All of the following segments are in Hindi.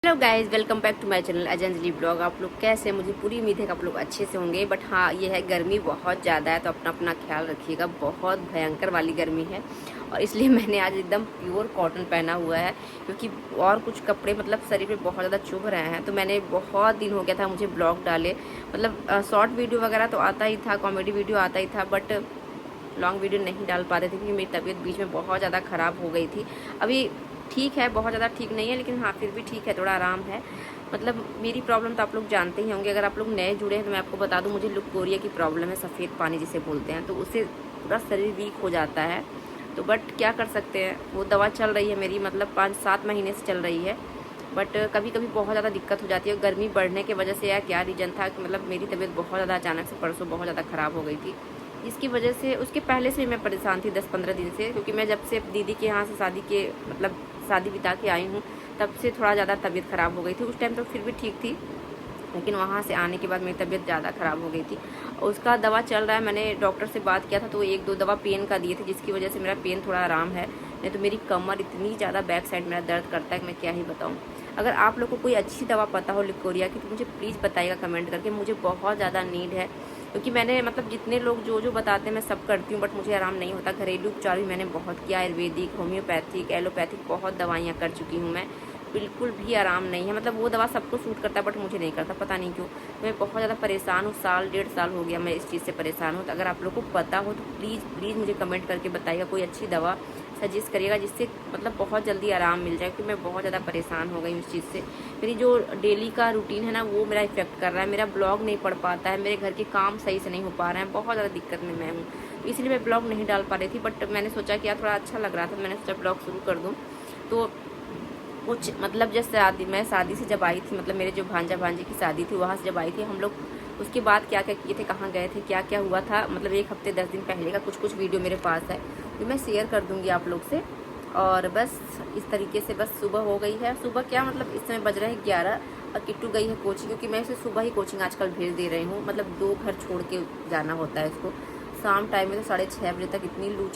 Hello guys, welcome back to my channel अजंजलि ब्लॉग। आप लोग कैसे हैं? मुझे पूरी उम्मीद है कि आप लोग अच्छे से होंगे। बट हाँ, ये है गर्मी बहुत ज़्यादा है, तो अपना अपना ख्याल रखिएगा। बहुत भयंकर वाली गर्मी है और इसलिए मैंने आज एकदम प्योर कॉटन पहना हुआ है, क्योंकि और कुछ कपड़े मतलब शरीर पे बहुत ज़्यादा चुभ रहे हैं। तो मैंने बहुत दिन हो गया था मुझे ब्लॉग डाले, मतलब शॉर्ट वीडियो वगैरह तो आता ही था, कॉमेडी वीडियो आता ही था, बट लॉन्ग वीडियो नहीं डाल पाते थे क्योंकि मेरी तबीयत बीच में बहुत ज़्यादा ख़राब हो गई थी। अभी ठीक है, बहुत ज़्यादा ठीक नहीं है, लेकिन हाँ फिर भी ठीक है, थोड़ा आराम है। मतलब मेरी प्रॉब्लम तो आप लोग जानते ही होंगे। अगर आप लोग नए जुड़े हैं तो मैं आपको बता दूं, मुझे लुकोरिया की प्रॉब्लम है, सफ़ेद पानी जिसे बोलते हैं। तो उससे पूरा शरीर वीक हो जाता है। तो बट क्या कर सकते हैं, वो दवा चल रही है मेरी, मतलब 5-7 महीने से चल रही है। बट कभी कभी बहुत ज़्यादा दिक्कत हो जाती है। गर्मी बढ़ने की वजह से या क्या रीज़न था कि मतलब मेरी तबीयत बहुत ज़्यादा अचानक से परसों बहुत ज़्यादा ख़राब हो गई थी। इसकी वजह से उसके पहले से मैं परेशान थी 10-15 दिन से, क्योंकि मैं जब से दीदी के यहाँ से शादी बिता के आई हूँ, तब से थोड़ा ज़्यादा तबीयत ख़राब हो गई थी। उस टाइम तो फिर भी ठीक थी, लेकिन वहाँ से आने के बाद मेरी तबीयत ज़्यादा ख़राब हो गई थी। उसका दवा चल रहा है, मैंने डॉक्टर से बात किया था तो 1-2 दवा पेन का दिए थे, जिसकी वजह से मेरा पेन थोड़ा आराम है। नहीं तो मेरी कमर इतनी ज़्यादा बैक साइड मेरा दर्द करता है कि मैं क्या ही बताऊँ। अगर आप लोग को कोई अच्छी दवा पता हो लिकोरिया की तो मुझे प्लीज़ बताइएगा कमेंट करके, मुझे बहुत ज़्यादा नीड है। क्योंकि मैंने मतलब जितने लोग जो जो बताते हैं मैं सब करती हूँ, बट मुझे आराम नहीं होता। घरेलू उपचार भी मैंने बहुत किया, आयुर्वेदिक, होम्योपैथिक, एलोपैथिक, बहुत दवाइयाँ कर चुकी हूँ मैं, बिल्कुल भी आराम नहीं है। मतलब वो दवा सबको सूट करता है बट मुझे नहीं करता, पता नहीं क्यों। मैं बहुत ज़्यादा परेशान हूँ, 1-1.5 साल हो गया मैं इस चीज़ से परेशान हूँ। तो अगर आप लोग को पता हो तो प्लीज़ प्लीज़ मुझे कमेंट करके बताइएगा, कोई अच्छी दवा सजेस्ट करिएगा जिससे मतलब बहुत जल्दी आराम मिल जाए, क्योंकि मैं बहुत ज़्यादा परेशान हो गई हूँ इस चीज़ से। मेरी जो डेली का रूटीन है ना, वो मेरा इफेक्ट कर रहा है। मेरा ब्लॉग नहीं पढ़ पाता है, मेरे घर के काम सही से नहीं हो पा रहे हैं, बहुत ज़्यादा दिक्कत में मैं हूँ। तो इसलिए मैं ब्लॉग नहीं डाल पा रही थी, बट मैंने सोचा कि यार थोड़ा अच्छा लग रहा था, मैंने सोचा ब्लॉग शुरू कर दूँ। तो कुछ मतलब जैसे मैं शादी से जब आई थी, मतलब मेरे जो भांजा भांजी की शादी थी वहाँ से जब आई थी हम लोग, उसके बाद क्या क्या किए थे, कहाँ गए थे, क्या क्या हुआ था, मतलब 1 हफ्ते 10 दिन पहले का कुछ वीडियो मेरे पास है, तो मैं शेयर कर दूँगी आप लोग से। और बस इस तरीके से बस सुबह हो गई है। सुबह क्या मतलब इस समय बज रहे हैं 11 और किट्टू गई है कोचिंग, क्योंकि मैं इसे सुबह ही कोचिंग आजकल भेज दे रही हूँ। मतलब 2 घर छोड़ के जाना होता है इसको। शाम टाइम में तो 6:30 बजे तक इतनी लू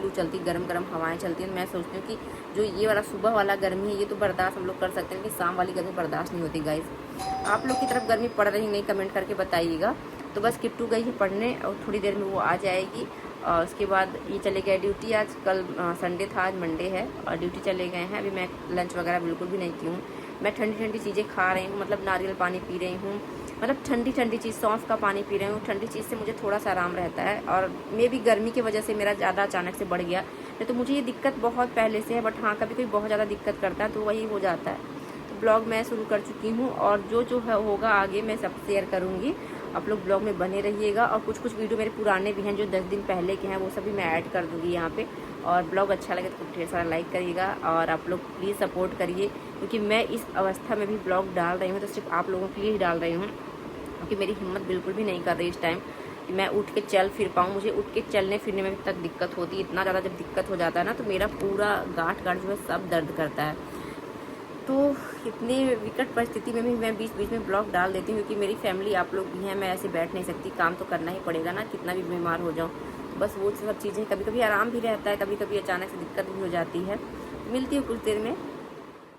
चलती, गर्म गर्म हवाएं चलती हैं। मैं सोचती हूँ कि जो ये वाला सुबह वाला गर्मी है ये तो बर्दाश्त हम लोग कर सकते हैं, लेकिन शाम वाली गर्मी बर्दाश्त नहीं होती। गाइस, आप लोग की तरफ गर्मी पड़ रही नहीं, कमेंट करके बताइएगा। तो बस किट्टू गई है पढ़ने और थोड़ी देर में वो आ जाएगी। और उसके बाद ये चले गए ड्यूटी। आज कल संडे था, आज मंडे है और ड्यूटी चले गए हैं। अभी मैं लंच वगैरह बिल्कुल भी नहीं की हूँ। मैं ठंडी ठंडी चीज़ें खा रही हूँ, मतलब नारियल पानी पी रही हूँ, मतलब ठंडी ठंडी चीज़, सौंफ का पानी पी रही हूँ। ठंडी चीज़ से मुझे थोड़ा सा आराम रहता है, और मे भी गर्मी की वजह से मेरा ज़्यादा अचानक से बढ़ गया। नहीं तो मुझे ये दिक्कत बहुत पहले से है, बट हाँ कभी कोई बहुत ज़्यादा दिक्कत करता है तो वही हो जाता है। तो ब्लॉग मैं शुरू कर चुकी हूँ और जो है होगा आगे मैं सब शेयर करूँगी। आप लोग ब्लॉग में बने रहिएगा। और कुछ वीडियो मेरे पुराने भी हैं जो 10 दिन पहले के हैं, वो सभी मैं ऐड कर दूँगी यहाँ पे। और ब्लॉग अच्छा लगे तो ढेर सारा लाइक करिएगा और आप लोग प्लीज़ सपोर्ट करिए, क्योंकि मैं इस अवस्था में भी ब्लॉग डाल रही हूँ तो सिर्फ आप लोगों के लिए ही डाल रही हूँ, क्योंकि मेरी हिम्मत बिल्कुल भी नहीं कर रही इस टाइम कि मैं उठ के चल फिर पाऊँ। मुझे उठ के चलने फिरने में भी तक दिक्कत होती है। इतना ज़्यादा जब दिक्कत हो जाता है ना तो मेरा पूरा गाँठ जो है सब दर्द करता है। तो इतनी विकट परिस्थिति में भी मैं बीच बीच में ब्लॉग डाल देती हूँ, क्योंकि मेरी फैमिली आप लोग भी हैं, मैं ऐसे बैठ नहीं सकती, काम तो करना ही पड़ेगा ना, कितना भी बीमार हो जाऊँ। तो बस वो सब चीज़ें, कभी कभी आराम भी रहता है, कभी कभी अचानक से दिक्कत भी हो जाती है। मिलती हूँ कुछ देर में।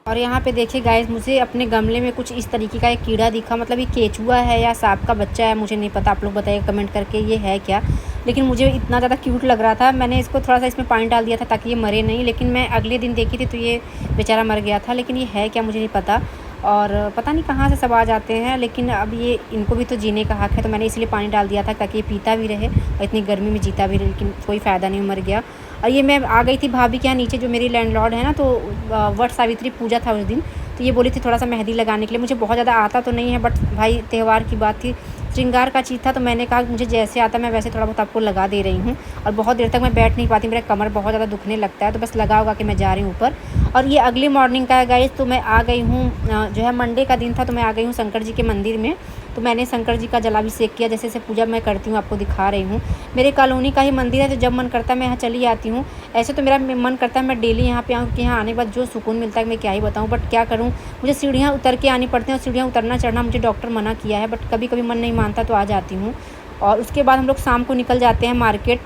और यहाँ पे देखिए गाइस, मुझे अपने गमले में कुछ इस तरीके का एक कीड़ा दिखा। मतलब ये केचुआ है या सांप का बच्चा है, मुझे नहीं पता, आप लोग बताइए कमेंट करके ये है क्या। लेकिन मुझे इतना ज़्यादा क्यूट लग रहा था, मैंने इसको थोड़ा सा इसमें पानी डाल दिया था ताकि ये मरे नहीं। लेकिन मैं अगले दिन देखी थी तो ये बेचारा मर गया था। लेकिन ये है क्या मुझे नहीं पता, और पता नहीं कहाँ से सब आ जाते हैं। लेकिन अब ये इनको भी तो जीने का हक है, तो मैंने इसलिए पानी डाल दिया था ताकि ये पीता भी रहे और इतनी गर्मी में जीता भी रहे। लेकिन कोई फ़ायदा नहीं, मर गया। और ये मैं आ गई थी भाभी के यहाँ नीचे, जो मेरी लैंडलॉर्ड है ना, तो वट सावित्री पूजा था उस दिन, तो ये बोली थी थोड़ा सा मेहंदी लगाने के लिए। मुझे बहुत ज़्यादा आता तो नहीं है, बट भाई त्यौहार की बात थी, श्रृंगार का चीज़ था, तो मैंने कहा मुझे जैसे आता मैं वैसे थोड़ा बहुत आपको लगा दे रही हूँ। और बहुत देर तक मैं बैठ नहीं पाती, मेरा कमर बहुत ज़्यादा दुखने लगता है, तो बस लगा के मैं जा रही हूँ ऊपर। और ये अगली मॉर्निंग का है गाइस, तो मैं आ गई हूँ, जो है मंडे का दिन था, तो मैं आ गई हूँ शंकर जी के मंदिर में। तो मैंने शंकर जी का जलाभिषेक किया, जैसे जैसे पूजा मैं करती हूँ आपको दिखा रही हूँ। मेरे कॉलोनी का ही मंदिर है, तो जब मन करता है मैं यहाँ चली आती हूँ। ऐसे तो मेरा मन करता है मैं डेली यहाँ पे आऊँ, क्योंकि यहाँ आने के बाद जो सुकून मिलता है मैं क्या ही बताऊँ। बट क्या करूँ, मुझे सीढ़ियाँ उतर के आनी पड़ती हैं, और सीढ़ियाँ उतरना चढ़ना मुझे डॉक्टर मना किया है, बट कभी कभी मन नहीं मानता तो आ जाती हूँ। और उसके बाद हम लोग शाम को निकल जाते हैं मार्केट।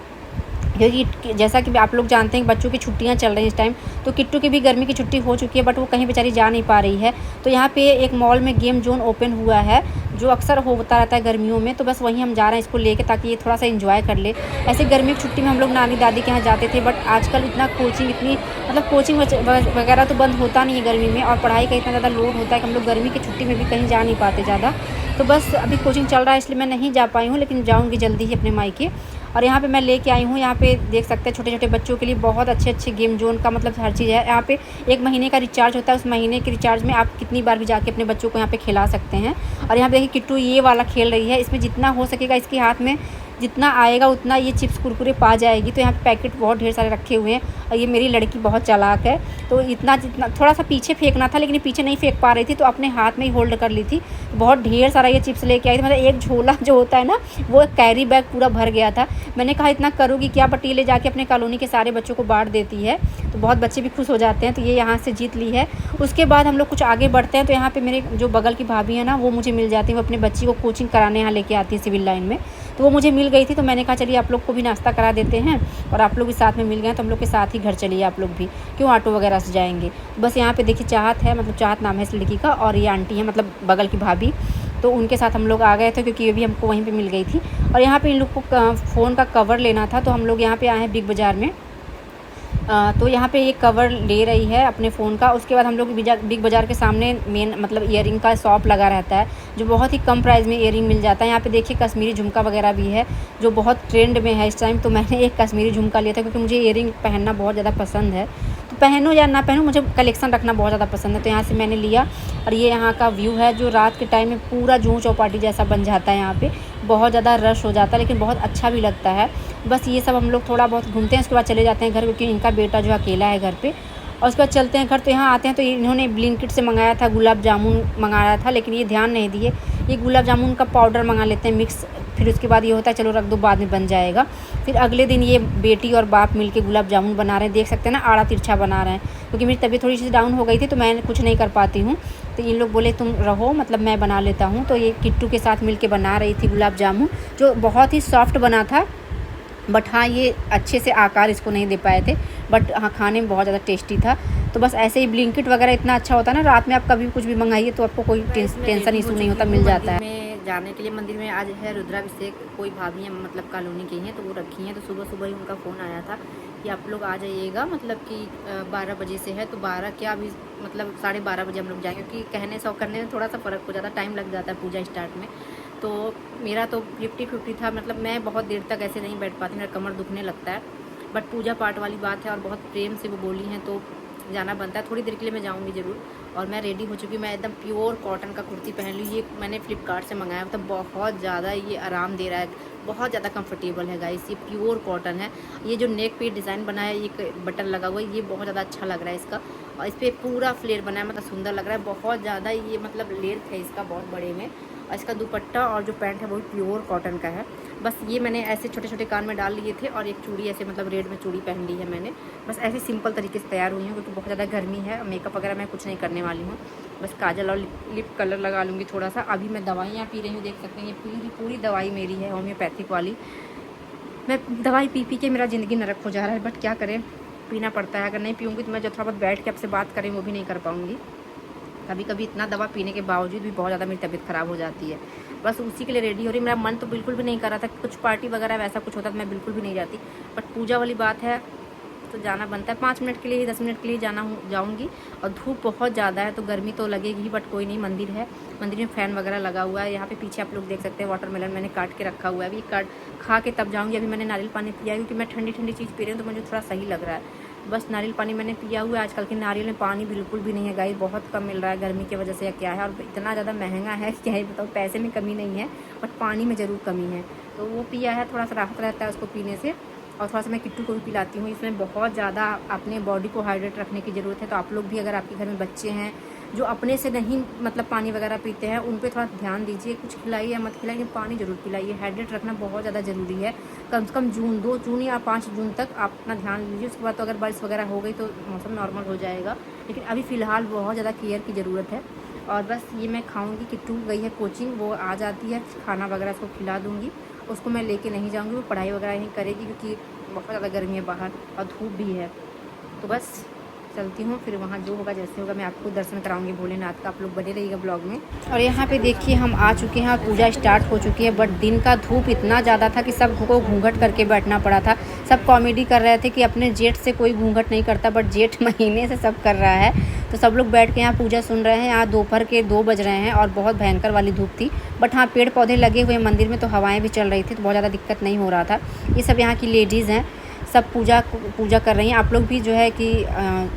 क्योंकि जैसा कि आप लोग जानते हैं कि बच्चों की छुट्टियां चल रही हैं इस टाइम, तो किट्टू की भी गर्मी की छुट्टी हो चुकी है, बट वो कहीं बेचारी जा नहीं पा रही है। तो यहाँ पे एक मॉल में गेम जोन ओपन हुआ है, जो अक्सर होता रहता है गर्मियों में, तो बस वहीं हम जा रहे हैं इसको लेके, ताकि ये थोड़ा सा एंजॉय कर ले। ऐसे गर्मी की छुट्टी में हम लोग नानी दादी के यहाँ जाते थे, बट आजकल इतना कोचिंग कोचिंग वगैरह तो बंद होता नहीं है गर्मी में, और पढ़ाई का इतना ज़्यादा लोड होता है कि हम लोग गर्मी की छुट्टी में भी कहीं जा नहीं पाते ज़्यादा। तो बस अभी कोचिंग चल रहा है इसलिए मैं नहीं जा पाई हूँ, लेकिन जाऊँगी जल्दी ही अपने मायके। और यहाँ पे मैं लेके आई हूँ, यहाँ पे देख सकते हैं छोटे छोटे बच्चों के लिए बहुत अच्छे गेम जोन का हर चीज़ है। यहाँ पे 1 महीने का रिचार्ज होता है, उस महीने के रिचार्ज में आप कितनी बार भी जाके अपने बच्चों को यहाँ पे खिला सकते हैं। और यहाँ पे देखिए किट्टू ये वाला खेल रही है, इसमें जितना हो सकेगा इसके हाथ में जितना आएगा उतना ये चिप्स कुरकुरे पा जाएगी। तो यहाँ पे पैकेट बहुत ढेर सारे रखे हुए हैं, और ये मेरी लड़की बहुत चालाक है, तो जितना थोड़ा सा पीछे फेंकना था, लेकिन पीछे नहीं फेंक पा रही थी, तो अपने हाथ में ही होल्ड कर ली थी। बहुत ढेर सारा ये चिप्स लेके आई थी, मतलब एक झोला जो होता है ना, वो कैरी बैग पूरा भर गया था। मैंने कहा इतना करोगी क्या, बट ये ले जाके अपने कॉलोनी के सारे बच्चों को बांट देती है, तो बहुत बच्चे भी खुश हो जाते हैं। तो ये यहाँ से जीत ली है। उसके बाद हम लोग कुछ आगे बढ़ते हैं, तो यहाँ पे मेरे जो बगल की भाभी है ना, वो मुझे मिल जाती है। वो अपने बच्ची को कोचिंग कराने यहाँ लेके आती है सिविल लाइन में, तो वो मुझे मिल गई थी। तो मैंने कहा चलिए आप लोग को भी नाश्ता करा देते हैं, और आप लोग भी साथ में मिल गए, तो हम लोग के साथ ही घर चलिए आप लोग भी, क्यों ऑटो वगैरह से जाएंगे। बस यहाँ पे देखिए चाहत है, मतलब चाहत नाम है इस लड़की का, और ये आंटी है मतलब बगल की भाभी, तो उनके साथ हम लोग आ गए थे, क्योंकि ये भी हमको वहीं पे मिल गई थी। और यहाँ पे इन लोग को फ़ोन का कवर लेना था, तो हम लोग यहाँ पे आए हैं बिग बाज़ार में। तो यहाँ पे ये कवर ले रही है अपने फ़ोन का। उसके बाद हम लोग बिग बाज़ार के सामने मेन मतलब ईयरिंग का शॉप लगा रहता है, जो बहुत ही कम प्राइस में ईयरिंग मिल जाता है। यहाँ पे देखिए कश्मीरी झुमका वगैरह भी है, जो बहुत ट्रेंड में है इस टाइम। तो मैंने एक कश्मीरी झुमका लिया था, क्योंकि मुझे ईयरिंग पहनना बहुत ज़्यादा पसंद है। तो पहनूँ या ना पहनूँ, मुझे कलेक्शन रखना बहुत ज़्यादा पसंद है, तो यहाँ से मैंने लिया। और ये यहाँ का व्यू है, जो रात के टाइम में पूरा जुहू चौपाटी जैसा बन जाता है। यहाँ पे बहुत ज़्यादा रश हो जाता है, लेकिन बहुत अच्छा भी लगता है। बस ये सब हम लोग थोड़ा बहुत घूमते हैं, उसके बाद चले जाते हैं घर, क्योंकि इनका बेटा जो अकेला है घर पे। और उसके बाद चलते हैं घर। तो यहाँ आते हैं, तो इन्होंने ब्लिंकिट से मंगाया था, गुलाब जामुन मंगाया था, लेकिन ये ध्यान नहीं दिए। ये गुलाब जामुन का पाउडर मंगा लेते हैं मिक्स, फिर उसके बाद ये होता है चलो रख दो बाद में बन जाएगा। फिर अगले दिन ये बेटी और बाप मिलके गुलाब जामुन बना रहे हैं, देख सकते हैं ना, आड़ा तिरछा बना रहे हैं, क्योंकि मेरी तबीयत थोड़ी सी डाउन हो गई थी, तो मैं कुछ नहीं कर पाती हूँ। तो इन लोग बोले तुम रहो, मतलब मैं बना लेता हूँ। तो ये किट्टू के साथ मिलके बना रही थी गुलाब जामुन, जो बहुत ही सॉफ्ट बना था। बट हाँ, ये अच्छे से आकार इसको नहीं दे पाए थे, बट हाँ खाने में बहुत ज़्यादा टेस्टी था। तो बस ऐसे ही ब्लिंकिट वगैरह इतना अच्छा होता है ना, रात में आप कभी कुछ भी मंगाइए तो आपको कोई टेंशन इशू नहीं होता, मिल जाता है। में जाने के लिए मंदिर में आज है रुद्राभिषेक, कोई भाभी हैं मतलब कॉलोनी की हैं, तो वो रखी हैं। तो सुबह सुबह ही उनका फ़ोन आया था कि आप लोग आ जाइएगा, मतलब कि 12 बजे से है। तो 12 क्या, अभी मतलब 12:30 बजे हम लोग जाएंगे, क्योंकि कहने से और करने में थोड़ा सा फ़र्क हो जाता है, टाइम लग जाता है पूजा स्टार्ट में। तो मेरा तो 50-50 था, मतलब मैं बहुत देर तक ऐसे नहीं बैठ पाती, मेरा कमर दुखने लगता है। बट पूजा पाठ वाली बात है, और बहुत प्रेम से वो बोली हैं, तो जाना बनता है। थोड़ी देर के लिए मैं जाऊंगी ज़रूर। और मैं रेडी हो चुकी हूँ, मैं एकदम प्योर कॉटन का कुर्ती पहन ली। ये मैंने फ्लिपकार्ट से मंगाया था, बहुत ज़्यादा ये आराम दे रहा है, बहुत ज़्यादा कंफर्टेबल है गाइस। ये प्योर कॉटन है। ये जो नेक पे डिज़ाइन बना है, ये बटन लगा हुआ है, ये बहुत ज़्यादा अच्छा लग रहा है इसका। और इस पर पूरा फ्लेयर बना है, मतलब सुंदर लग रहा है बहुत ज़्यादा। ये मतलब लेंथ है इसका बहुत बड़े में, और इसका दुपट्टा और जो पैंट है वो प्योर कॉटन का है। बस ये मैंने ऐसे छोटे छोटे कान में डाल लिए थे, और एक चूड़ी ऐसे मतलब रेड में चूड़ी पहन ली है मैंने। बस ऐसे सिंपल तरीके से तैयार हुई हूँ, क्योंकि बहुत ज़्यादा गर्मी है। मेकअप वगैरह मैं कुछ नहीं करने वाली हूँ, बस काजल और लिप कलर लगा लूँगी थोड़ा सा। अभी मैं दवाइयाँ पी रही हूँ, देख सकते हैं ये पूरी दवाई मेरी है होम्योपैथिक वाली। मैं दवाई पी पी के मेरा ज़िंदगी नरक हो जा रहा है, बट क्या करें, पीना पड़ता है। अगर नहीं पीऊँगी तो मैं जो थोड़ा बहुत बैठ के आपसे बात करें वो भी नहीं कर पाऊँगी। कभी कभी इतना दवा पीने के बावजूद भी बहुत ज़्यादा मेरी तबीयत ख़राब हो जाती है। बस उसी के लिए रेडी हो रही। मेरा मन तो बिल्कुल भी नहीं कर रहा था, कुछ पार्टी वगैरह वैसा कुछ होता तो मैं बिल्कुल भी नहीं जाती, बट पूजा वाली बात है तो जाना बनता है। 5 मिनट के लिए 10 मिनट के लिए जाऊँगी। और धूप बहुत ज़्यादा है, तो गर्मी तो लगेगी, बट कोई नहीं, मंदिर है, मंदिर में फ़ैन वगैरह लगा हुआ है। यहाँ पे पीछे आप लोग देख सकते हैं वाटरमेलन मैंने काट के रखा हुआ है, अभी खा के तब जाऊँगी। अभी मैंने नारियल पानी पिया है, क्योंकि मैं ठंडी ठंडी चीज़ पी रही हूँ, तो मुझे थोड़ा सही लग रहा है। बस नारियल पानी मैंने पिया हुआ है। आजकल के नारियल में पानी बिल्कुल भी नहीं है गाइस, बहुत कम मिल रहा है गर्मी की वजह से या क्या है, और इतना ज़्यादा महंगा है क्या है बताओ। पैसे में कमी नहीं है, बट पानी में ज़रूर कमी है। तो वो पिया है, थोड़ा सा राहत रहता है उसको पीने से। और थोड़ा सा मैं किट्टू को भी पिलाती हूँ। इसमें बहुत ज़्यादा अपने बॉडी को हाइड्रेट रखने की ज़रूरत है। तो आप लोग भी, अगर आपके घर में बच्चे हैं जो अपने से नहीं मतलब पानी वगैरह पीते हैं, उन पे थोड़ा ध्यान दीजिए। कुछ खिलाइए या मत खिलाइए, पानी ज़रूर पिलाइए। हाइड्रेट रखना बहुत ज़्यादा ज़रूरी है। कम से कम 2 जून या 5 जून तक आप अपना ध्यान दीजिए। उसके बाद तो अगर बारिश वगैरह हो गई तो मौसम नॉर्मल हो जाएगा, लेकिन अभी फ़िलहाल बहुत ज़्यादा केयर की ज़रूरत है। और बस ये मैं खाऊँगी। किट्टू गई है कोचिंग, वो आ जाती है, खाना वगैरह उसको खिला दूँगी। उसको मैं लेके नहीं जाऊँगी, वो पढ़ाई वगैरह यहीं करेगी, क्योंकि बहुत ज़्यादा गर्मी है बाहर और धूप भी है। तो बस चलती हूँ, फिर वहाँ जो होगा जैसे होगा मैं आपको दर्शन कराऊंगी भोलेनाथ का। आप लोग बने रहिएगा ब्लॉग में। और यहाँ पे देखिए हम आ चुके हैं, पूजा स्टार्ट हो चुकी है, बट दिन का धूप इतना ज़्यादा था कि सब को घूंघट करके बैठना पड़ा था। सब कॉमेडी कर रहे थे कि अपने जेठ से कोई घूंघट नहीं करता, बट जेठ महीने से सब कर रहा है। तो सब लोग बैठ के यहाँ पूजा सुन रहे हैं। यहाँ दोपहर के 2 बज रहे हैं और बहुत भयंकर वाली धूप थी, बट हाँ पेड़ पौधे लगे हुए मंदिर में तो हवाएँ भी चल रही थी, तो बहुत ज़्यादा दिक्कत नहीं हो रहा था। ये सब यहाँ की लेडीज़ हैं, सब पूजा कर रही हैं। आप लोग भी जो है कि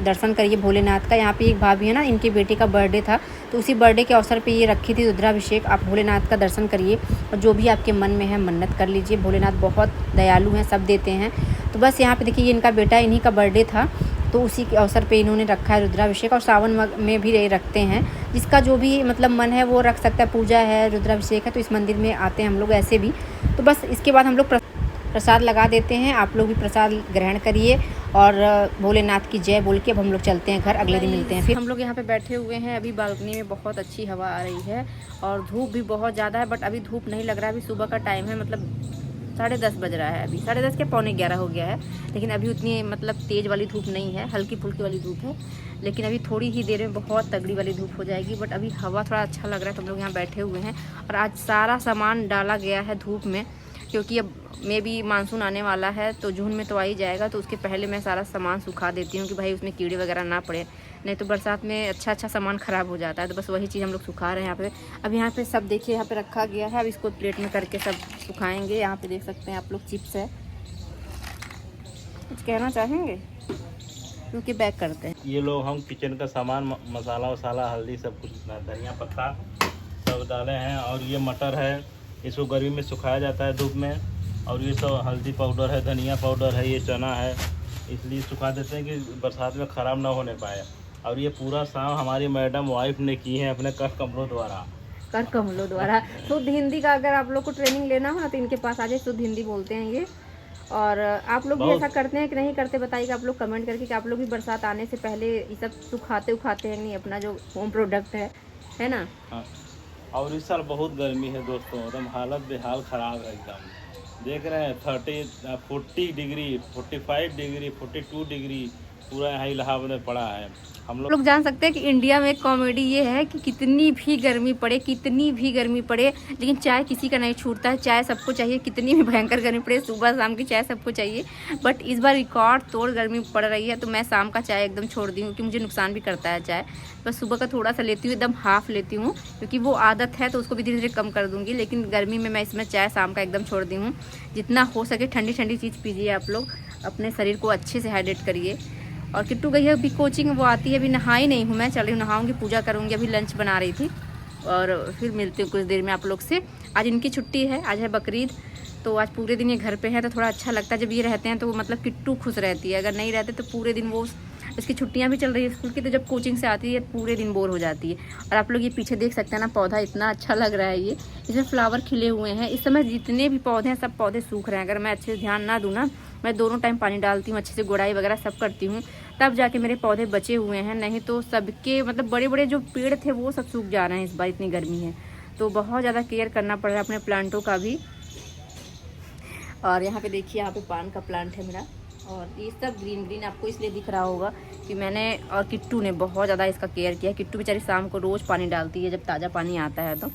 दर्शन करिए भोलेनाथ का। यहाँ पे एक भाभी है ना, इनके बेटे का बर्थडे था, तो उसी बर्थडे के अवसर पे ये रखी थी रुद्राभिषेक। आप भोलेनाथ का दर्शन करिए और जो भी आपके मन में है मन्नत कर लीजिए। भोलेनाथ बहुत दयालु हैं, सब देते हैं। तो बस यहाँ पे देखिए ये इनका बेटा, इन्हीं का बर्थडे था, तो उसी के अवसर पे इन्होंने रखा है रुद्राभिषेक। और सावन में भी ये रखते हैं, जिसका जो भी मतलब मन है वो रख सकता है। पूजा है, रुद्राभिषेक है, तो इस मंदिर में आते हैं हम लोग ऐसे भी। तो बस इसके बाद हम लोग प्रसाद लगा देते हैं। आप लोग भी प्रसाद ग्रहण करिए और भोलेनाथ की जय बोल के अब हम लोग चलते हैं घर। अगले दिन मिलते हैं। फिर हम लोग यहाँ पे बैठे हुए हैं, अभी बालकनी में बहुत अच्छी हवा आ रही है और धूप भी बहुत ज़्यादा है, बट अभी धूप नहीं लग रहा है। अभी सुबह का टाइम है, मतलब 10:30 बज रहा है, अभी 10:30 के 11:45 हो गया है। लेकिन अभी उतनी मतलब तेज़ वाली धूप नहीं है, हल्की फुल्की वाली धूप है। लेकिन अभी थोड़ी ही देर में बहुत तगड़ी वाली धूप हो जाएगी, बट अभी हवा थोड़ा अच्छा लग रहा है, तो हम लोग यहाँ बैठे हुए हैं। और आज सारा सामान डाला गया है धूप में, क्योंकि अब मे भी मानसून आने वाला है, तो जून में तो आ ही जाएगा, तो उसके पहले मैं सारा सामान सुखा देती हूँ कि भाई उसमें कीड़े वगैरह ना पड़े, नहीं तो बरसात में अच्छा सामान ख़राब हो जाता है। तो बस वही चीज़ हम लोग सुखा रहे हैं यहाँ पे। अब यहाँ पे सब देखिए यहाँ पे रखा गया है, अब इसको प्लेट में करके सब सुखाएंगे। यहाँ पे देख सकते हैं आप लोग चिप्स है। कुछ कहना चाहेंगे क्योंकि बैक करते हैं ये लोग। हम किचन का सामान मसाला वसाला हल्दी सब कुछ धनिया पत्ता सब डाले हैं। और ये मटर है, इसको गर्मी में सुखाया जाता है धूप में। और ये सब हल्दी पाउडर है, धनिया पाउडर है, ये चना है, इसलिए सुखा देते हैं कि बरसात में ख़राब ना होने पाए। और ये पूरा काम हमारी मैडम वाइफ ने की है अपने कर कमलों द्वारा। शुद्ध हिंदी का अगर आप लोग को ट्रेनिंग लेना हो ना तो इनके पास आ जाए, शुद्ध हिंदी बोलते हैं ये। और आप लोग भी ऐसा करते हैं कि नहीं करते, बताइएगा आप लोग कमेंट करके कि आप लोग भी बरसात आने से पहले ये सब सुखाते उखाते हैं नहीं, अपना जो होम प्रोडक्ट है ना। हाँ। और इस साल बहुत गर्मी है दोस्तों, एकदम हालत बेहाल ख़राब है एकदम। देख रहे हैं 40 डिग्री, 45 डिग्री, 42 डिग्री पूरा यहाँ इलाहाबाद में पड़ा है। हम लोग जान सकते हैं कि इंडिया में कॉमेडी ये है कि कितनी भी गर्मी पड़े, लेकिन चाय किसी का नहीं छूटता है। चाय सबको चाहिए, कितनी भी भयंकर गर्मी पड़े, सुबह शाम की चाय सबको चाहिए। बट इस बार रिकॉर्ड तोड़ गर्मी पड़ रही है, तो मैं शाम का चाय एकदम छोड़ दी हूँ, क्योंकि मुझे नुकसान भी करता है चाय। बस सुबह का थोड़ा सा लेती हूँ, एकदम हाफ लेती हूँ, क्योंकि वो आदत है, तो उसको भी धीरे धीरे कम कर दूँगी। लेकिन गर्मी में मैं इसमें चाय शाम का एकदम छोड़ दी हूँ। जितना हो सके ठंडी ठंडी चीज़ पीजिए आप लोग, अपने शरीर को अच्छे से हाइड्रेट करिए। और किट्टू गई है अभी कोचिंग, वो आती है, अभी नहाई नहीं हूँ मैं, चल रही हूँ नहाऊंगी, पूजा करूँगी। अभी लंच बना रही थी और फिर मिलती हूँ कुछ देर में आप लोग से। आज इनकी छुट्टी है, आज है बकरीद, तो आज पूरे दिन ये घर पे है, तो थोड़ा अच्छा लगता है। जब ये रहते हैं तो मतलब किट्टू खुश रहती है, अगर नहीं रहते तो पूरे दिन वो, इसकी छुट्टियां भी चल रही है स्कूल की, तो जब कोचिंग से आती है पूरे दिन बोर हो जाती है। और आप लोग ये पीछे देख सकते हैं ना, पौधा इतना अच्छा लग रहा है, ये इसमें फ्लावर खिले हुए हैं। इस समय जितने भी पौधे हैं सब पौधे सूख रहे हैं। अगर मैं अच्छे से ध्यान ना दूँ ना, मैं दोनों टाइम पानी डालती हूँ, अच्छे से गुड़ाई वगैरह सब करती हूँ, तब जाके मेरे पौधे बचे हुए हैं। नहीं तो सबके मतलब बड़े बड़े जो पेड़ थे वो सब सूख जा रहे हैं, इस बार इतनी गर्मी है, तो बहुत ज़्यादा केयर करना पड़ रहा है अपने प्लांटों का भी। और यहाँ पे देखिए, यहाँ पे पान का प्लांट है मेरा, और ये सब ग्रीन ग्रीन आपको इसलिए दिख रहा होगा कि मैंने और किट्टू ने बहुत ज़्यादा इसका केयर किया। किट्टू बेचारी शाम को रोज़ पानी डालती है जब ताज़ा पानी आता है, तो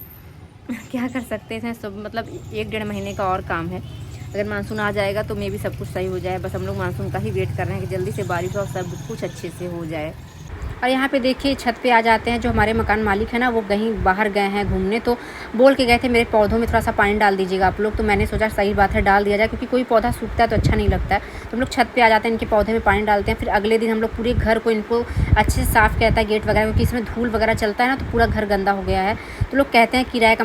क्या कर सकते हैं सब, मतलब 1-1.5 महीने का और काम है। अगर मानसून आ जाएगा तो मे भी सब कुछ सही हो जाए। बस हम लोग मानसून का ही वेट कर रहे हैं कि जल्दी से बारिश हो और सब कुछ अच्छे से हो जाए। और यहाँ पे देखिए छत पे आ जाते हैं, जो हमारे मकान मालिक है ना, वो कहीं बाहर गए हैं घूमने, तो बोल के गए थे मेरे पौधों में थोड़ा सा पानी डाल दीजिएगा आप लोग। तो मैंने सोचा सही बात है, डाल दिया जाए, क्योंकि कोई पौधा सूखता है तो अच्छा नहीं लगता है। तो हम लोग छत पे आ जाते हैं, इनके पौधे में पानी डालते हैं। फिर अगले दिन हम लोग पूरे घर को इनको अच्छे से साफ़ करता है, गेट वगैरह, क्योंकि इसमें धूल वगैरह चलता है ना, तो पूरा घर गंदा हो गया है। तो लोग कहते हैं किराए का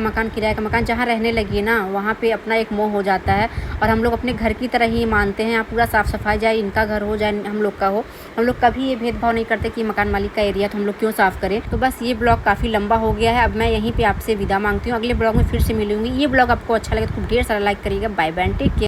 मकान जहाँ रहने लगी ना, वहाँ पर अपना एक मोह हो जाता है, और हम लोग अपने घर की तरह ही मानते हैं। यहाँ पूरा साफ़ सफाई, चाहे इनका घर हो चाहे हम लोग का हो, हम लोग कभी ये भेदभाव नहीं करते कि मकान मालिक का एरिया तो हम लोग साफ करें। तो बस ये ब्लॉग काफ़ी लंबा हो गया है, अब मैं यहीं पे आपसे विदा मांगती हूँ। अगले ब्लॉग में फिर से मिलूंगी। ये ब्लॉग आपको अच्छा लगे तो ढेर सारा लाइक करिएगा। Bye bye, take care.